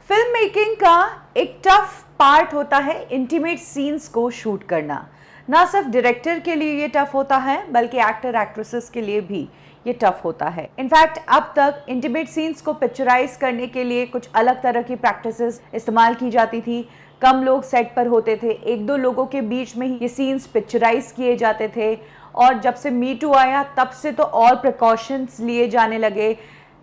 Film making का एक tough part होता है इंटीमेट सीन्स को शूट करना। ना सिर्फ डायरेक्टर के लिए ये टफ होता है बल्कि एक्टर एक्ट्रेसेस के लिए भी ये टफ होता है। इनफैक्ट अब तक इंटीमेट सीन्स को पिक्चराइज करने के लिए कुछ अलग तरह की प्रैक्टिसेस इस्तेमाल की जाती थी। कम लोग सेट पर होते थे, एक दो लोगों के बीच में ही ये सीन्स पिक्चराइज किए जाते थे। और जब से मी टू आया तब से तो और प्रिकॉशंस लिए जाने लगे,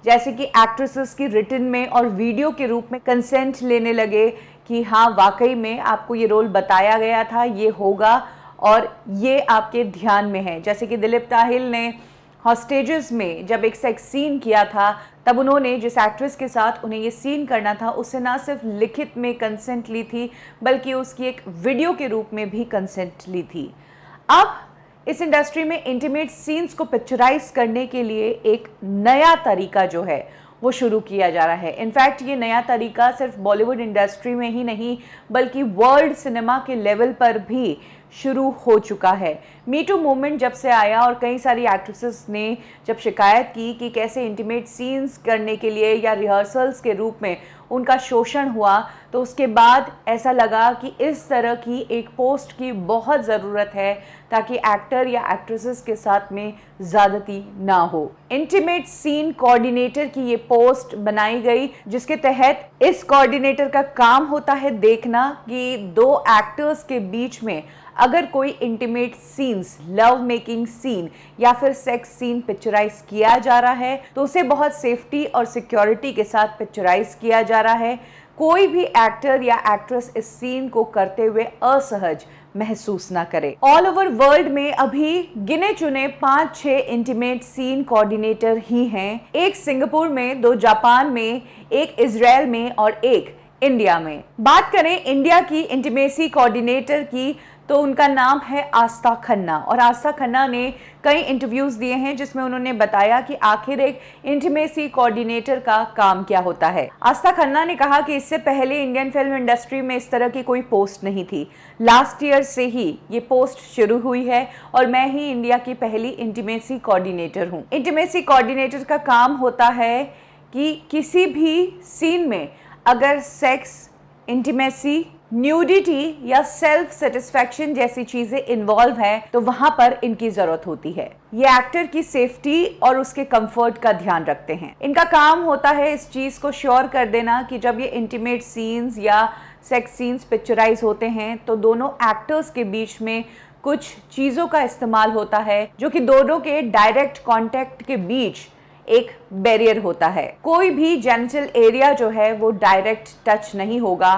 जैसे कि एक्ट्रेसेस की रिटन में और वीडियो के रूप में कंसेंट लेने लगे कि हाँ वाकई में आपको ये रोल बताया गया था, ये होगा और ये आपके ध्यान में है। जैसे कि दिलीप ताहिल ने हॉस्टेजेस में जब एक सेक्स सीन किया था तब उन्होंने जिस एक्ट्रेस के साथ उन्हें ये सीन करना था उससे ना सिर्फ लिखित में कंसेंट ली थी बल्कि उसकी एक वीडियो के रूप में भी कंसेंट ली थी। अब इस इंडस्ट्री में इंटीमेट सीन्स को पिक्चराइज करने के लिए एक नया तरीका जो है वो शुरू किया जा रहा है। इनफैक्ट ये नया तरीका सिर्फ बॉलीवुड इंडस्ट्री में ही नहीं बल्कि वर्ल्ड सिनेमा के लेवल पर भी शुरू हो चुका है। मी टू मूवमेंट जब से आया और कई सारी एक्ट्रेसेस ने जब शिकायत की कि कैसे इंटीमेट सीन्स करने के लिए या रिहर्सल्स के रूप में उनका शोषण हुआ, तो उसके बाद ऐसा लगा कि इस तरह की एक पोस्ट की बहुत ज़रूरत है ताकि एक्टर या एक्ट्रेसेस के साथ में ज़्यादती ना हो। इंटीमेट सीन कोऑर्डिनेटर की ये पोस्ट बनाई गई जिसके तहत इस कोऑर्डिनेटर का काम होता है देखना कि दो एक्टर्स के बीच में अगर कोई intimate scenes, love making scene या फिर सेक्स सीन पिक्चराइज किया जा रहा है तो उसे बहुत सेफ्टी और सिक्योरिटी के साथ पिक्चराइज किया जा रहा है। कोई भी एक्टर या एक्ट्रेस इस सीन को करते हुए असहज महसूस ना करे। ऑल ओवर वर्ल्ड में अभी गिने चुने 5-6 इंटीमेट सीन कोऑर्डिनेटर ही हैं। एक सिंगापुर में, 2 जापान में, एक इजराइल में और एक इंडिया में। बात करें इंडिया की इंटीमेसी कोऑर्डिनेटर की तो उनका नाम है आस्था खन्ना। और आस्था खन्ना ने कई इंटरव्यूज दिए हैं जिसमें उन्होंने बताया कि आखिर एक इंटीमेसी कोऑर्डिनेटर का काम क्या होता है। आस्था खन्ना ने कहा कि इससे पहले इंडियन फिल्म इंडस्ट्री में इस तरह की कोई पोस्ट नहीं थी। लास्ट ईयर से ही ये पोस्ट शुरू हुई है और मैं ही इंडिया की पहली इंटीमेसी कोऑर्डिनेटर हूँ। इंटीमेसी कोऑर्डिनेटर का काम होता है कि किसी भी सीन में अगर सेक्स, इंटीमेसी, न्यूडिटी या सेल्फ सेटिस्फैक्शन जैसी चीजें इन्वॉल्व है तो वहां पर इनकी जरूरत होती है। ये एक्टर की सेफ्टी और उसके कंफर्ट का ध्यान रखते हैं। इनका काम होता है इस चीज को श्योर कर देना कि जब ये इंटीमेट सीन्स या सेक्स सीन्स पिक्चराइज होते हैं तो दोनों एक्टर्स के बीच में कुछ चीजों का इस्तेमाल होता है जो कि दोनों के डायरेक्ट कॉन्टेक्ट के बीच एक बैरियर होता है। कोई भी जेनिटल एरिया जो है वो डायरेक्ट टच नहीं होगा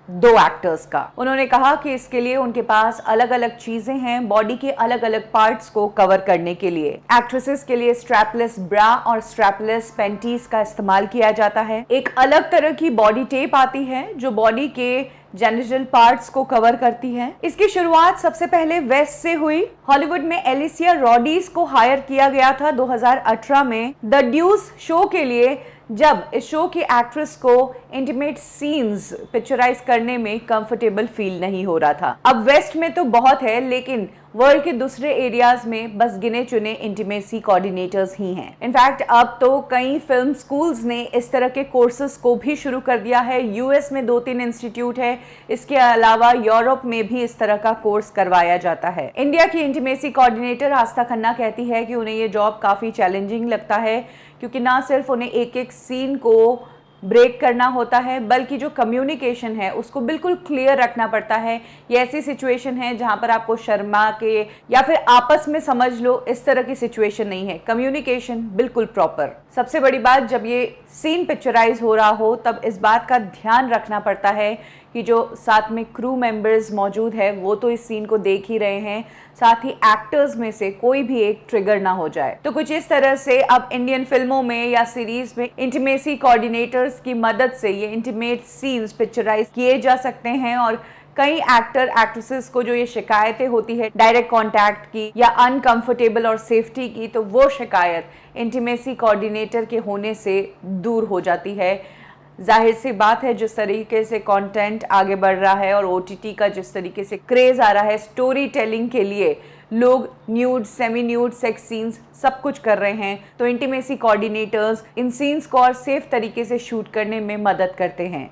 दो एक्टर्स का। उन्होंने कहा कि इसके लिए उनके पास अलग अलग चीजें हैं बॉडी के अलग अलग पार्ट्स को कवर करने के लिए। एक्ट्रेसेस के लिए स्ट्रैपलेस ब्रा और स्ट्रैपलेस पैंटीज का इस्तेमाल किया जाता है। एक अलग तरह की बॉडी टेप आती है जो बॉडी के जेनिटल पार्ट्स को कवर करती है। इसकी शुरुआत सबसे पहले वेस्ट से हुई। हॉलीवुड में एलिसिया रॉडीज को हायर किया गया था 2018 में द ड्यूस शो के लिए, जब इस शो की एक्ट्रेस को इंटीमेट सीन्स पिक्चराइज करने में कंफर्टेबल फील नहीं हो रहा था। अब वेस्ट में तो बहुत है लेकिन वर्ल्ड के दूसरे एरियाज में बस गिने चुने इंटीमेसी कोऑर्डिनेटर्स ही हैं। इनफैक्ट अब तो कई फिल्म स्कूल्स ने इस तरह के कोर्सेज को भी शुरू कर दिया है। यूएस में 2-3 इंस्टीट्यूट है, इसके अलावा यूरोप में भी इस तरह का कोर्स करवाया जाता है। इंडिया की इंटीमेसी कोऑर्डिनेटर आस्था खन्ना कहती है कि उन्हें ये जॉब काफी चैलेंजिंग लगता है क्योंकि ना सिर्फ उन्हें एक एक सीन को ब्रेक करना होता है बल्कि जो कम्युनिकेशन है उसको बिल्कुल क्लियर रखना पड़ता है। ये ऐसी सिचुएशन है जहां पर आपको शर्मा के या फिर आपस में समझ लो इस तरह की सिचुएशन नहीं है, कम्युनिकेशन बिल्कुल प्रॉपर। सबसे बड़ी बात, जब ये सीन पिक्चराइज हो रहा हो तब इस बात का ध्यान रखना पड़ता है कि जो साथ में क्रू मेंबर्स मौजूद है वो तो इस सीन को देख ही रहे हैं, साथ ही एक्टर्स में से कोई भी एक ट्रिगर ना हो जाए। तो कुछ इस तरह से अब इंडियन फिल्मों में या सीरीज में इंटीमेसी कोऑर्डिनेटर्स की मदद से ये इंटीमेट सीन्स पिक्चराइज किए जा सकते हैं। और कई एक्टर एक्ट्रेसेस को जो ये शिकायतें होती है डायरेक्ट कांटेक्ट की या अनकंफर्टेबल और सेफ्टी की, तो वो शिकायत इंटीमेसी कोऑर्डिनेटर के होने से दूर हो जाती है। जाहिर सी बात है जिस तरीके से कंटेंट आगे बढ़ रहा है और ओटीटी का जिस तरीके से क्रेज आ रहा है स्टोरी टेलिंग के लिए, लोग nude, semi nude, sex scenes सब कुछ कर रहे हैं, तो इंटीमेसी कोऑर्डिनेटर्स इन सीन्स को और सेफ तरीके से शूट करने में मदद करते हैं।